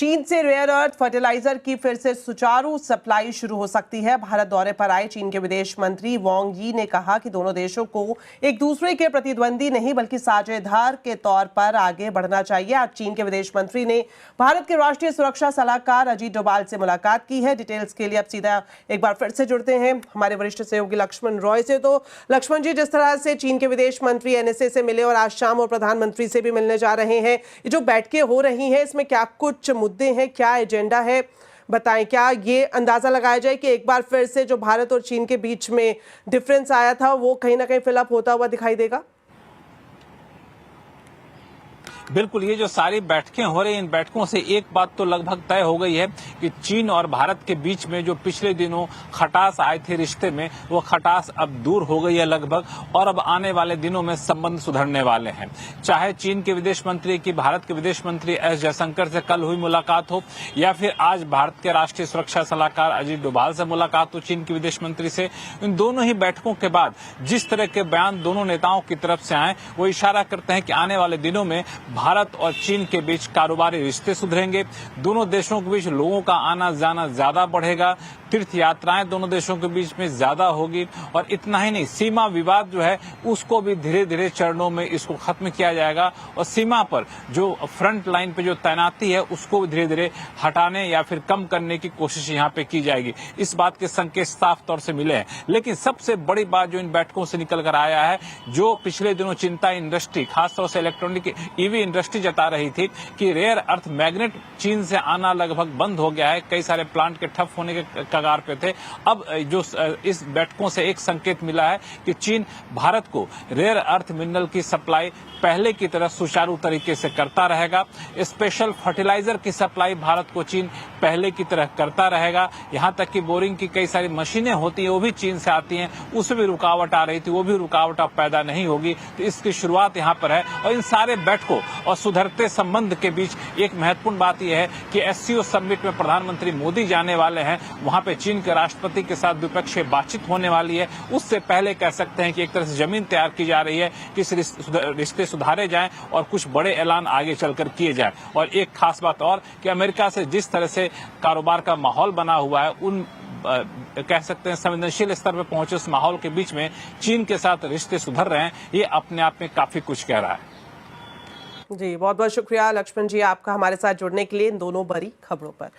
चीन से rare earth fertiliser की फिर से सुचारू सप्लाई शुरू हो सकती है। भारत दौरे पर आए चीन के विदेश मंत्री वांग यी ने कहा कि दोनों देशों को एक दूसरे के प्रतिद्वंदी नहीं बल्कि साझेदार के तौर पर आगे बढ़ना चाहिए। आज चीन के विदेश मंत्री ने भारत के राष्ट्रीय सुरक्षा सलाहकार अजीत डोभाल से मुलाकात की है। डिटेल्स के लिए अब सीधा एक बार फिर से जुड़ते हैं हमारे वरिष्ठ सहयोगी लक्ष्मण रॉय से। तो लक्ष्मण जी, जिस तरह से चीन के विदेश मंत्री एनएसए से मिले और आज शाम और प्रधानमंत्री से भी मिलने जा रहे हैं, ये जो बैठकें हो रही हैं इसमें क्या कुछ मुद्दे हैं, क्या एजेंडा है, बताएं। क्या ये अंदाजा लगाया जाए कि एक बार फिर से जो भारत और चीन के बीच में डिफरेंस आया था वो कहीं ना कहीं फिलअप होता हुआ दिखाई देगा? बिल्कुल, ये जो सारी बैठकें हो रही हैं, इन बैठकों से एक बात तो लगभग तय हो गई है कि चीन और भारत के बीच में जो पिछले दिनों खटास आई थी रिश्ते में, वो खटास अब दूर हो गई है लगभग, और अब आने वाले दिनों में संबंध सुधरने वाले हैं। चाहे चीन के विदेश मंत्री की भारत के विदेश मंत्री एस जयशंकर से कल हुई मुलाकात हो, या फिर आज भारत के राष्ट्रीय सुरक्षा सलाहकार अजीत डोभाल से मुलाकात हो चीन के विदेश मंत्री से, इन दोनों ही बैठकों के बाद जिस तरह के बयान दोनों नेताओं की तरफ से आए, वो इशारा करते हैं कि आने वाले दिनों में भारत और चीन के बीच कारोबारी रिश्ते सुधरेंगे, दोनों देशों के बीच लोगों का आना जाना ज्यादा बढ़ेगा, तीर्थ यात्राएं दोनों देशों के बीच में ज्यादा होगी, और इतना ही नहीं, सीमा विवाद जो है उसको भी धीरे धीरे चरणों में इसको खत्म किया जाएगा, और सीमा पर जो फ्रंट लाइन पे जो तैनाती है उसको भी धीरे धीरे हटाने या फिर कम करने की कोशिश यहाँ पे की जाएगी। इस बात के संकेत साफ तौर से मिले हैं। लेकिन सबसे बड़ी बात जो इन बैठकों से निकल कर आया है, जो पिछले दिनों चिंता इंडस्ट्री, खासतौर से इलेक्ट्रॉनिक ईवी इंडस्ट्री जता रही थी कि रेयर अर्थ मैग्नेट चीन से आना लगभग बंद हो गया है, कई सारे प्लांट के ठप होने के कगार पे थे। अब जो इस बैठकों से एक संकेत मिला है कि चीन भारत को रेयर अर्थ मिनरल की सप्लाई पहले की तरह सुचारू तरीके से करता रहेगा। स्पेशल फर्टिलाइजर की सप्लाई भारत को चीन पहले की तरह करता रहेगा। यहां तक कि बोरिंग की कई सारी मशीनें होती हैं वो भी चीन से आती हैं, उसमें भी रुकावट आ रही थी, वो भी रुकावट अब पैदा नहीं होगी। तो इसकी शुरुआत यहां पर है। और इन सारे बैठकों और सुधरते संबंध के बीच एक महत्वपूर्ण बात यह है कि एससीओ समिट में प्रधानमंत्री मोदी जाने वाले हैं, वहां पे चीन के राष्ट्रपति के साथ द्विपक्षीय बातचीत होने वाली है। उससे पहले कह सकते हैं कि एक तरह से जमीन तैयार की जा रही है कि रिश्ते सुधारे जाएं और कुछ बड़े ऐलान आगे चलकर किए जाएं। और एक खास बात और कि अमेरिका से जिस तरह से कारोबार का माहौल बना हुआ है, उन कह सकते हैं संवेदनशील स्तर पर पहुंचे उस माहौल के बीच में चीन के साथ रिश्ते सुधर रहे हैं, ये अपने आप में काफी कुछ कह रहा है। जी, बहुत बहुत शुक्रिया लक्ष्मण जी आपका हमारे साथ जुड़ने के लिए इन दोनों बड़ी खबरों पर।